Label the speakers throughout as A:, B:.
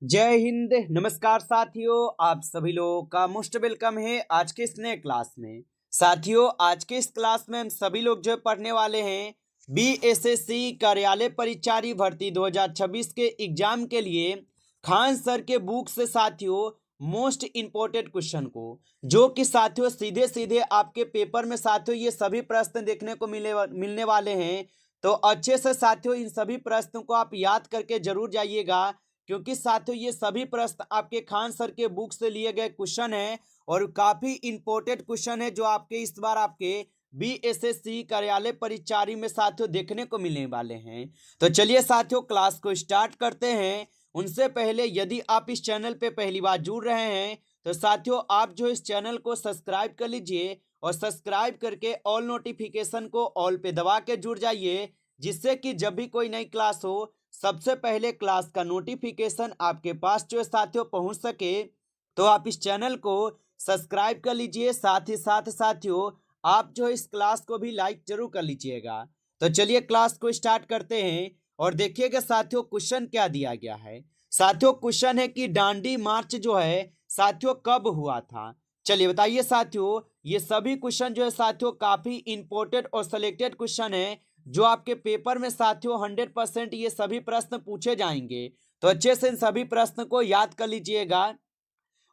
A: जय हिंद। नमस्कार साथियों, आप सभी लोगों का मोस्ट वेलकम है आज के इस नए क्लास में। साथियों, आज के इस क्लास में हम सभी लोग जो पढ़ने वाले हैं बीएसएससी कार्यालय परिचारी भर्ती 2026 के एग्जाम के लिए खान सर के बुक से साथियों मोस्ट इंपोर्टेंट क्वेश्चन को, जो कि साथियों सीधे सीधे आपके पेपर में साथियों ये सभी प्रश्न देखने को मिलने वाले हैं। तो अच्छे से साथियों इन सभी प्रश्नों को आप याद करके जरूर जाइएगा, क्योंकि साथियों ये सभी प्रश्न आपके खान सर के बुक से लिए गए क्वेश्चन हैं और काफी इंपॉर्टेंट क्वेश्चन है जो आपके इस बार आपके बीएसएससी कार्यालय परिचारी में साथियों देखने को मिलने वाले हैं। तो चलिए साथियों क्लास को स्टार्ट करते हैं। उनसे पहले यदि आप इस चैनल पे पहली बार जुड़ रहे हैं तो साथियों आप जो इस चैनल को सब्सक्राइब कर लीजिए और सब्सक्राइब करके ऑल नोटिफिकेशन को ऑल पे दबा के जुड़ जाइए, जिससे कि जब भी कोई नई क्लास हो सबसे पहले क्लास का नोटिफिकेशन आपके पास जो साथियों पहुंच सके। तो आप इस चैनल को सब्सक्राइब कर लीजिए, साथ ही साथ साथियों आप जो इस क्लास को भी लाइक जरूर कर लीजिएगा। तो चलिए क्लास को स्टार्ट करते हैं और देखिएगा साथियों क्वेश्चन क्या दिया गया है। साथियों क्वेश्चन है कि डांडी मार्च जो है साथियों कब हुआ था। चलिए बताइए साथियों, ये सभी क्वेश्चन जो है साथियों काफी इंपॉर्टेंट और सिलेक्टेड क्वेश्चन है जो आपके पेपर में साथियों 100% ये सभी प्रश्न पूछे जाएंगे। तो अच्छे से इन सभी प्रश्न को याद कर लीजिएगा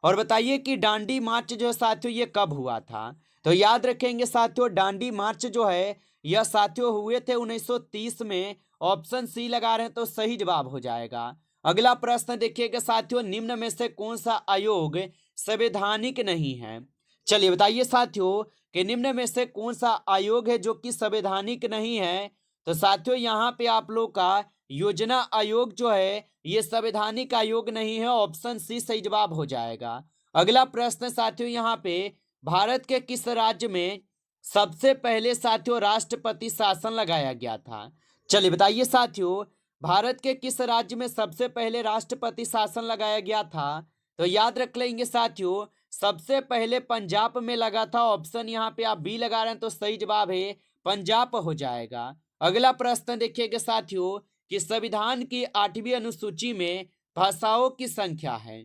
A: और बताइए कि डांडी मार्च जो है साथियों ये कब हुआ था। तो याद रखेंगे साथियों डांडी मार्च जो है यह साथियों हुए थे 1930 में। ऑप्शन सी लगा रहे हैं तो सही जवाब हो जाएगा। अगला प्रश्न देखिएगा साथियों, निम्न में से कौन सा आयोग संवैधानिक नहीं है। चलिए बताइए साथियों कि निम्न में से कौन सा आयोग है जो कि संवैधानिक नहीं है। तो साथियों यहाँ पे आप लोग का योजना आयोग जो है ये संवैधानिक आयोग नहीं है, ऑप्शन सी सही जवाब हो जाएगा। अगला प्रश्न साथियों यहाँ पे, भारत के किस राज्य में सबसे पहले साथियों राष्ट्रपति शासन लगाया गया था। चलिए बताइए साथियों, भारत के किस राज्य में सबसे पहले राष्ट्रपति शासन लगाया गया था। तो याद रख लेंगे साथियों सबसे पहले पंजाब में लगा था। ऑप्शन यहाँ पे आप बी लगा रहे हैं तो सही जवाब है पंजाब हो जाएगा। अगला प्रश्न देखिएगा साथियों कि संविधान की 8वीं अनुसूची में भाषाओं की संख्या है।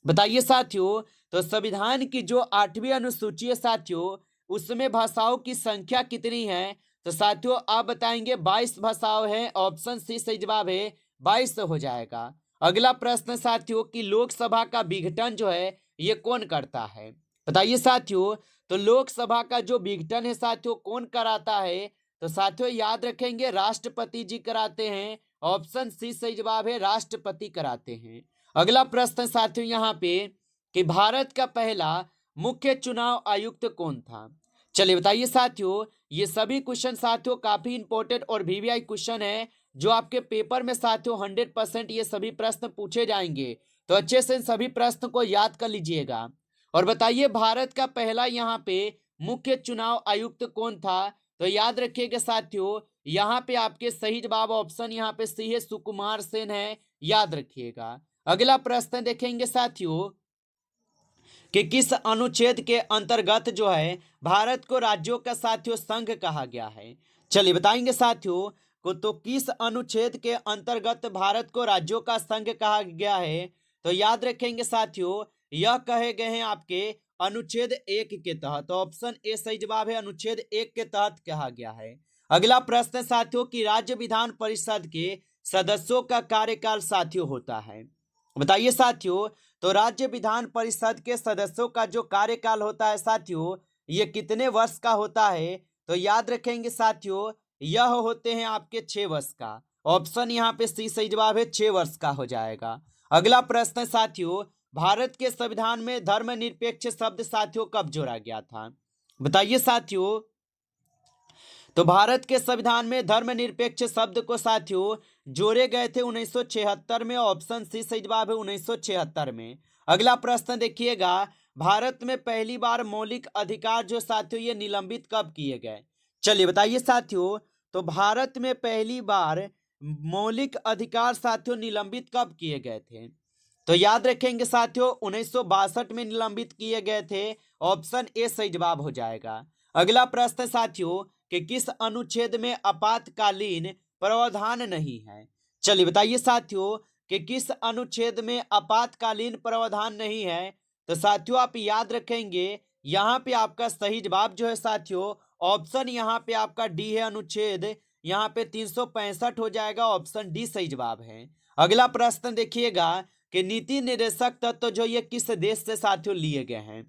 A: बताइए साथियों, तो संविधान की जो 8वीं अनुसूची है साथियों उसमें भाषाओं की संख्या कितनी है। तो साथियों आप बताएंगे 22 भाषाओं हैं, ऑप्शन सी सही जवाब है 22 हो जाएगा। अगला प्रश्न साथियों कि लोकसभा का विघटन जो है ये कौन करता है। बताइए साथियों, तो लोकसभा का जो विघटन है साथियों कौन कराता है। तो साथियों याद रखेंगे राष्ट्रपति जी कराते हैं, ऑप्शन सी सही जवाब है राष्ट्रपति कराते हैं। अगला प्रश्न साथियों यहाँ पे कि भारत का पहला मुख्य चुनाव आयुक्त कौन था। चलिए बताइए साथियों, ये सभी क्वेश्चन साथियों काफी इंपॉर्टेंट और वीवीआई क्वेश्चन है जो आपके पेपर में साथियों 100% ये सभी प्रश्न पूछे जाएंगे। तो अच्छे से इन सभी प्रश्न को याद कर लीजिएगा और बताइए भारत का पहला यहाँ पे मुख्य चुनाव आयुक्त कौन था। तो याद रखिएगा साथियों यहाँ पे आपके सही जवाब ऑप्शन यहाँ पे सी है सुकुमार सेन है, याद रखिएगा। अगला प्रश्न देखेंगे साथियों कि किस अनुच्छेद के अंतर्गत जो है भारत को राज्यों का साथियों संघ कहा गया है। चलिए बताएंगे साथियों को, तो किस अनुच्छेद के अंतर्गत भारत को राज्यों का संघ कहा गया है। तो याद रखेंगे साथियों यह कहे गए हैं आपके अनुच्छेद 1 के तहत, तो ऑप्शन ए सही जवाब है अनुच्छेद 1 के तहत कहा गया है। अगला प्रश्न साथियों की राज्य विधान परिषद के सदस्यों का कार्यकाल साथियों होता है। बताइए साथियों, तो राज्य विधान परिषद के सदस्यों का जो कार्यकाल होता है साथियों ये कितने वर्ष का होता है। तो याद रखेंगे साथियों यह होते हैं आपके 6 वर्ष का। ऑप्शन यहाँ पे सी सही जवाब है 6 वर्ष का हो जाएगा। अगला प्रश्न साथियों, भारत के संविधान में धर्मनिरपेक्ष शब्द साथियों कब जोड़ा गया था। बताइए साथियों, तो भारत के संविधान में धर्मनिरपेक्ष शब्द को साथियों जोड़े गए थे 1976 में, ऑप्शन सी सही जवाब है 1976 में। अगला प्रश्न देखिएगा, भारत में पहली बार मौलिक अधिकार जो साथियों ये निलंबित कब किए गए। चलिए बताइए साथियों, तो भारत में पहली बार मौलिक अधिकार साथियों निलंबित कब किए गए थे। तो याद रखेंगे साथियों 1962 में निलंबित किए गए थे, ऑप्शन ए सही जवाब हो जाएगा। अगला प्रश्न साथियों कि किस अनुच्छेद में आपातकालीन प्रावधान नहीं है। चलिए बताइए साथियों, कि किस अनुच्छेद में आपातकालीन प्रावधान नहीं है, तो साथियों आप याद रखेंगे यहाँ पे आपका सही जवाब जो है साथियों ऑप्शन यहाँ पे आपका डी है। अनुच्छेद यहाँ पे 365 हो जाएगा, ऑप्शन डी सही जवाब है। अगला प्रश्न देखिएगा कि नीति निर्देशक तत्व जो ये किस देश से साथियों लिए गए हैं।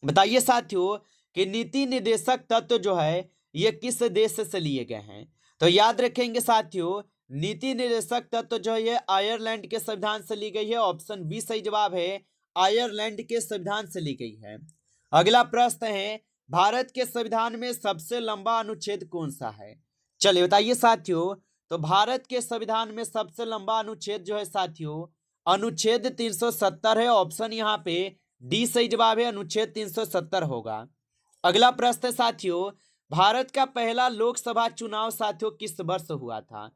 A: बताइए साथियों कि नीति निर्देशक तत्व जो है ये किस देश से लिए गए हैं। तो याद रखेंगे साथियों नीति निर्देशक तत्व जो है आयरलैंड के संविधान से ली गई है, ऑप्शन बी सही जवाब है, आयरलैंड के संविधान से ली गई है। अगला प्रश्न है भारत के संविधान में सबसे लंबा अनुच्छेद कौन सा है। चलिए बताइए साथियों, तो भारत के संविधान में सबसे लंबा अनुच्छेद जो है साथियों अनुच्छेद 370 है, ऑप्शन यहाँ पे डी सही जवाब है, अनुच्छेद 370 होगा। अगला प्रश्न साथियों भारत का पहला लोकसभा चुनाव साथियों किस वर्ष हुआ था।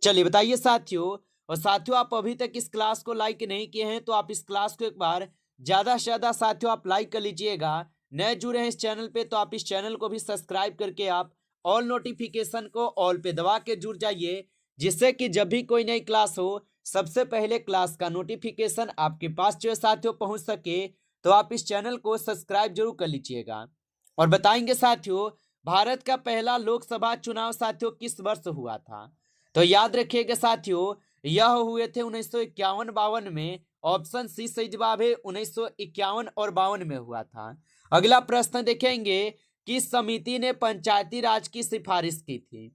A: चलिए बताइए साथियों, और साथियों आप अभी तक इस क्लास को लाइक नहीं किए हैं तो आप इस क्लास को एक बार ज्यादा से ज्यादा साथियों आप लाइक कर लीजिएगा। नए जुड़े हैं इस चैनल पे तो आप इस चैनल को भी सब्सक्राइब करके आप ऑल नोटिफिकेशन को ऑल पे दबा के जुड़ जाइए, जिससे कि जब भी कोई नई क्लास हो सबसे पहले क्लास का नोटिफिकेशन आपके पास जो है साथियों पहुंच सके। तो आप इस चैनल को सब्सक्राइब जरूर कर लीजिएगा। और बताएंगे साथियों भारत का पहला लोकसभा चुनाव साथियों किस वर्ष हुआ था। तो याद रखिएगा साथियों यह हुए थे 1951-52 में, ऑप्शन सी सही जवाब है, 1951 और 52 में हुआ था। अगला प्रश्न देखेंगे किस समिति ने पंचायती राज की सिफारिश की थी।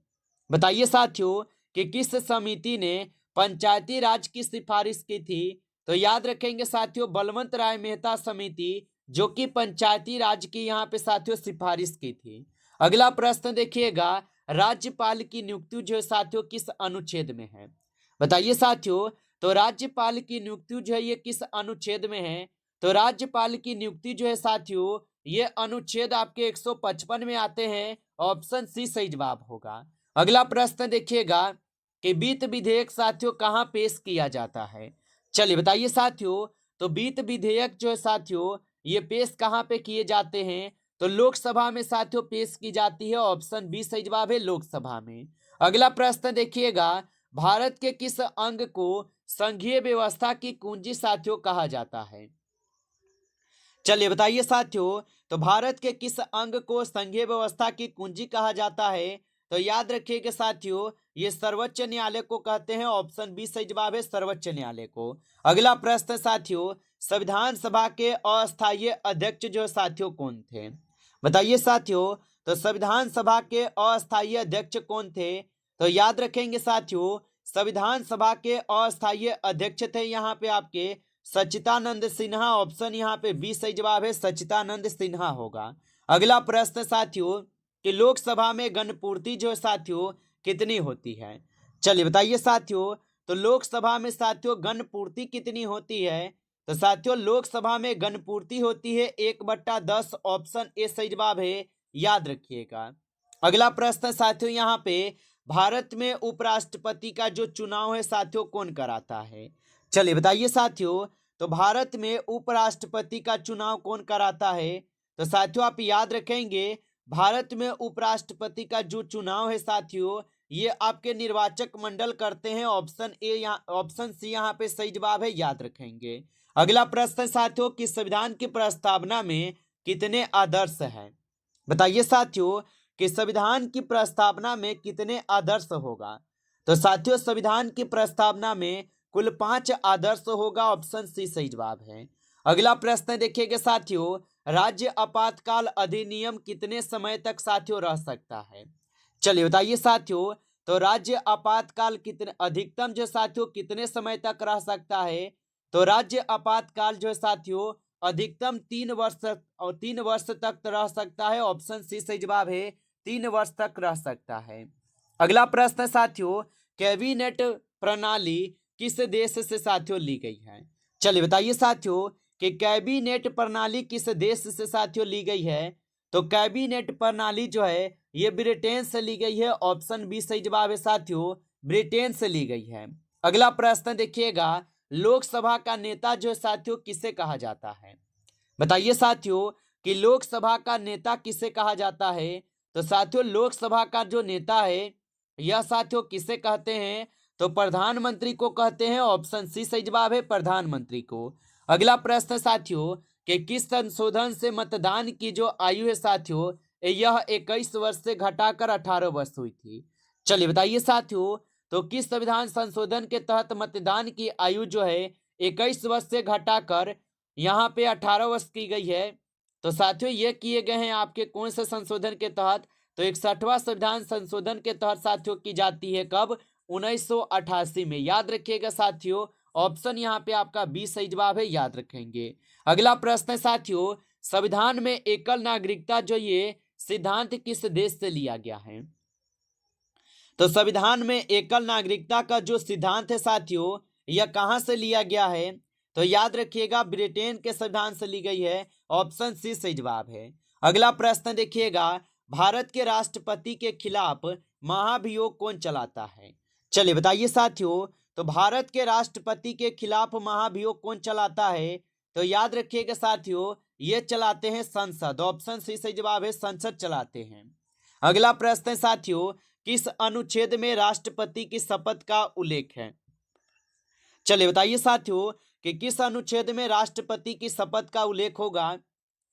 A: बताइए साथियों कि किस समिति ने पंचायती राज की सिफारिश की थी। तो याद रखेंगे साथियों बलवंत राय मेहता समिति जो कि पंचायती राज की यहाँ पे साथियों सिफारिश की थी। अगला प्रश्न देखिएगा राज्यपाल की नियुक्ति जो है साथियों किस अनुच्छेद में है। बताइए साथियों, तो राज्यपाल की नियुक्ति जो है ये किस अनुच्छेद में है। तो राज्यपाल की नियुक्ति जो है साथियों ये अनुच्छेद आपके 155 में आते हैं, ऑप्शन सी सही जवाब होगा। अगला प्रश्न देखिएगा कि वित्त विधेयक साथियों कहाँ पेश किया जाता है। चलिए बताइए साथियों, तो वित्त विधेयक जो है साथियों ये पेश कहाँ पे किए जाते हैं। तो लोकसभा में साथियों पेश की जाती है, ऑप्शन बी सही जवाब है, लोकसभा में। अगला प्रश्न देखिएगा भारत के किस अंग को संघीय व्यवस्था की कुंजी साथियों कहा जाता है। चलिए बताइए साथियों, तो भारत के किस अंग को संघीय व्यवस्था की कुंजी कहा जाता है। तो याद रखिएगा साथियों ये सर्वोच्च न्यायालय को कहते हैं, ऑप्शन बी सही जवाब है, सर्वोच्च न्यायालय को। अगला प्रश्न साथियों संविधान सभा के अस्थायी अध्यक्ष जो साथियों कौन थे। बताइए साथियों, तो संविधान सभा के अस्थायी अध्यक्ष कौन थे। तो याद रखेंगे साथियों संविधान सभा के अस्थायी अध्यक्ष थे यहाँ पे आपके सच्चिदानंद सिन्हा, ऑप्शन यहाँ पे बी सही जवाब है, सच्चिदानंद सिन्हा होगा। अगला प्रश्न साथियों कि लोकसभा में गणपूर्ति जो साथियों कितनी होती है। चलिए बताइए साथियों, तो लोकसभा में साथियों गणपूर्ति कितनी होती है। तो साथियों लोकसभा में गणपूर्ति होती है 1/10, ऑप्शन ए सही जवाब है, याद रखिएगा। अगला प्रश्न साथियों यहाँ पे भारत में उपराष्ट्रपति का जो चुनाव है साथियों कौन कराता है। चलिए बताइए साथियों, तो भारत में उपराष्ट्रपति का चुनाव कौन कराता है। तो साथियों आप याद रखेंगे भारत में उपराष्ट्रपति का जो चुनाव है साथियों ये आपके निर्वाचक मंडल करते हैं, ऑप्शन ए यहाँ ऑप्शन सी यहाँ पे सही जवाब है, याद रखेंगे। अगला प्रश्न साथियों कि संविधान की प्रस्तावना में कितने आदर्श हैं। बताइए साथियों कि संविधान की प्रस्तावना में कितने आदर्श होगा। तो साथियों संविधान की प्रस्तावना में कुल 5 आदर्श होगा, ऑप्शन सी सही जवाब है। अगला प्रश्न देखिएगा साथियों राज्य आपातकाल अधिनियम कितने समय तक साथियों रह सकता है। चलिए बताइए साथियों, तो राज्य आपातकाल कितने अधिकतम जो साथियों कितने समय तक रह सकता है। तो राज्य आपातकाल जो साथियों अधिकतम 3 वर्ष और 3 वर्ष तक रह सकता है, ऑप्शन सी सही जवाब है, 3 वर्ष तक रह सकता है। अगला प्रश्न साथियों कैबिनेट प्रणाली किस देश से साथियों ली गई है। चलिए बताइए साथियों कि कैबिनेट प्रणाली किस देश से साथियों ली गई है। तो कैबिनेट प्रणाली जो है ये ब्रिटेन से ली गई है, ऑप्शन बी सही जवाब है साथियों, ब्रिटेन से ली गई है। अगला प्रश्न देखिएगा लोकसभा का नेता जो साथियों किसे कहा जाता है। बताइए साथियों कि लोकसभा का नेता किसे कहा जाता है। तो साथियों लोकसभा का जो नेता है यह साथियों किसे कहते हैं। तो प्रधानमंत्री को कहते हैं, ऑप्शन सी सही जवाब है प्रधानमंत्री को। अगला प्रश्न साथियों कि किस संशोधन से मतदान की जो आयु है साथियों यह 21 वर्ष से घटाकर 18 वर्ष हुई थी। चलिए बताइए साथियों, तो किस संविधान संशोधन के तहत मतदान की आयु जो है 21 वर्ष से घटाकर यहाँ पे 18 वर्ष की गई है। तो साथियों ये किए गए हैं आपके कौन से संशोधन के तहत, तो 61वां संविधान संशोधन के तहत साथियों की जाती है। कब? 1988 में। याद रखिएगा साथियों, ऑप्शन यहाँ पे आपका बी सही जवाब है, याद रखेंगे। अगला प्रश्न है साथियों, संविधान में एकल नागरिकता जो ये सिद्धांत किस देश से लिया गया है? तो संविधान में एकल नागरिकता का जो सिद्धांत है साथियों यह कहां से लिया गया है? तो याद रखिएगा ब्रिटेन के संविधान से ली गई है, ऑप्शन सी सही जवाब है। अगला प्रश्न देखिएगा, भारत के राष्ट्रपति के खिलाफ महाभियोग कौन चलाता है? चलिए बताइए साथियों, तो भारत के राष्ट्रपति के खिलाफ महाभियोग कौन चलाता है? तो याद रखिएगा साथियों ये चलाते हैं संसद, ऑप्शन सी सही जवाब है, संसद चलाते हैं। अगला प्रश्न है साथियों, किस अनुच्छेद में राष्ट्रपति की शपथ का उल्लेख है? चलिए बताइए साथियों कि किस अनुच्छेद में राष्ट्रपति की शपथ का उल्लेख होगा?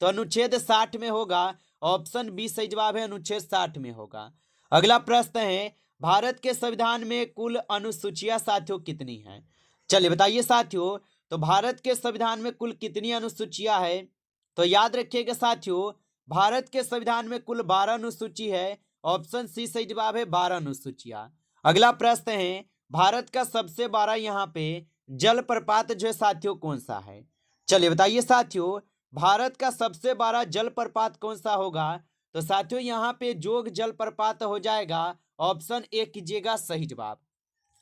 A: तो अनुच्छेद 60 में होगा, ऑप्शन बी सही जवाब है, अनुच्छेद 60 में होगा। अगला प्रश्न है, भारत के संविधान में कुल अनुसूचियां साथियों कितनी हैं? चलिए बताइए साथियों, तो भारत के संविधान में कुल कितनी अनुसूचियां है? तो याद रखिएगा साथियों भारत के संविधान में कुल 12 अनुसूची है, ऑप्शन सी सही जवाब है, 12 अनुसूचियां। अगला प्रश्न है, भारत का सबसे बड़ा यहाँ पे जलप्रपात जो है साथियों कौन सा है? चलिए बताइए साथियों भारत का सबसे बड़ा जलप्रपात कौन सा होगा? तो साथियों यहाँ पे जोग जलप्रपात हो जाएगा, ऑप्शन ए कीजिएगा सही जवाब।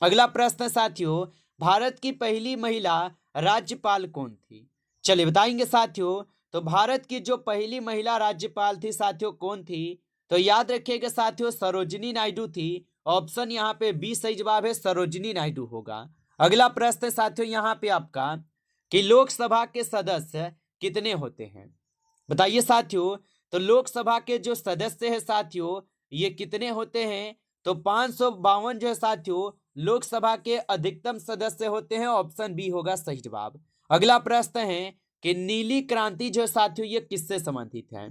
A: अगला प्रश्न साथियों, भारत की पहली महिला राज्यपाल कौन थी? चलिए बताएंगे साथियों, तो भारत की जो पहली महिला राज्यपाल थी साथियों कौन थी? तो याद रखिएगा साथियों सरोजिनी नायडू थी, ऑप्शन यहाँ पे बी सही जवाब है, सरोजिनी नायडू होगा। अगला प्रश्न साथियों यहाँ पे आपका कि लोकसभा के सदस्य कितने होते हैं? बताइए साथियों, तो लोकसभा के जो सदस्य है साथियों ये कितने होते हैं? तो 552 जो है साथियों लोकसभा के अधिकतम सदस्य होते हैं, ऑप्शन बी होगा सही जवाब। अगला प्रश्न है कि नीली क्रांति जो है साथियों ये किससे संबंधित है?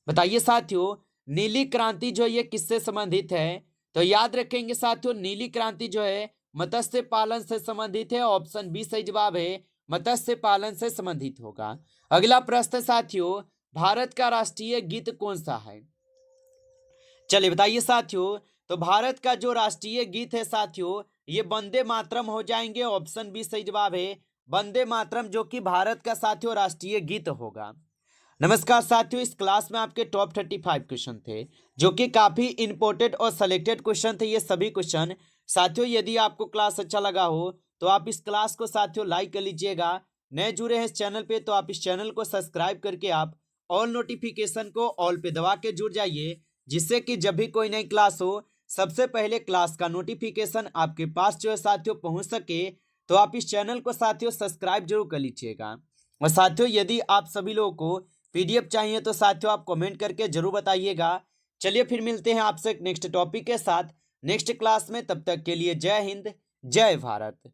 A: बताइए साथियों नीली क्रांति जो ये किससे संबंधित है? तो याद रखेंगे साथियों नीली क्रांति जो है मत्स्य पालन से संबंधित है, ऑप्शन बी सही जवाब है, मत्स्य पालन से संबंधित होगा। अगला प्रश्न साथियों, भारत का राष्ट्रीय गीत कौन सा है? चलिए बताइए साथियों, तो भारत का जो राष्ट्रीय गीत है साथियों ये वंदे मातरम हो जाएंगे, ऑप्शन बी सही जवाब है, वंदे मातरम जो कि भारत का साथियों राष्ट्रीय गीत होगा। नमस्कार साथियों, इस क्लास में आपके टॉप 35 क्वेश्चन थे जो कि काफी इंपॉर्टेंट और सिलेक्टेड क्वेश्चन थे। ये सभी क्वेश्चन साथियों यदि आपको क्लास अच्छा लगा हो तो आप इस क्लास को साथियों लाइक कर लीजिएगा। नए जुड़े हैं इस चैनल पे तो आप इस चैनल को सब्सक्राइब करके आप ऑल नोटिफिकेशन को ऑल पे दबा के जुड़ जाइए, जिससे कि जब भी कोई नई क्लास हो सबसे पहले क्लास का नोटिफिकेशन आपके पास जो है साथियों पहुंच सके। तो आप इस चैनल को साथियों सब्सक्राइब जरूर कर लीजिएगा। और साथियों यदि आप सभी लोगों को पीडीएफ चाहिए तो साथियों आप कमेंट करके जरूर बताइएगा। चलिए फिर मिलते हैं आपसे नेक्स्ट टॉपिक के साथ नेक्स्ट क्लास में, तब तक के लिए जय हिंद जय भारत।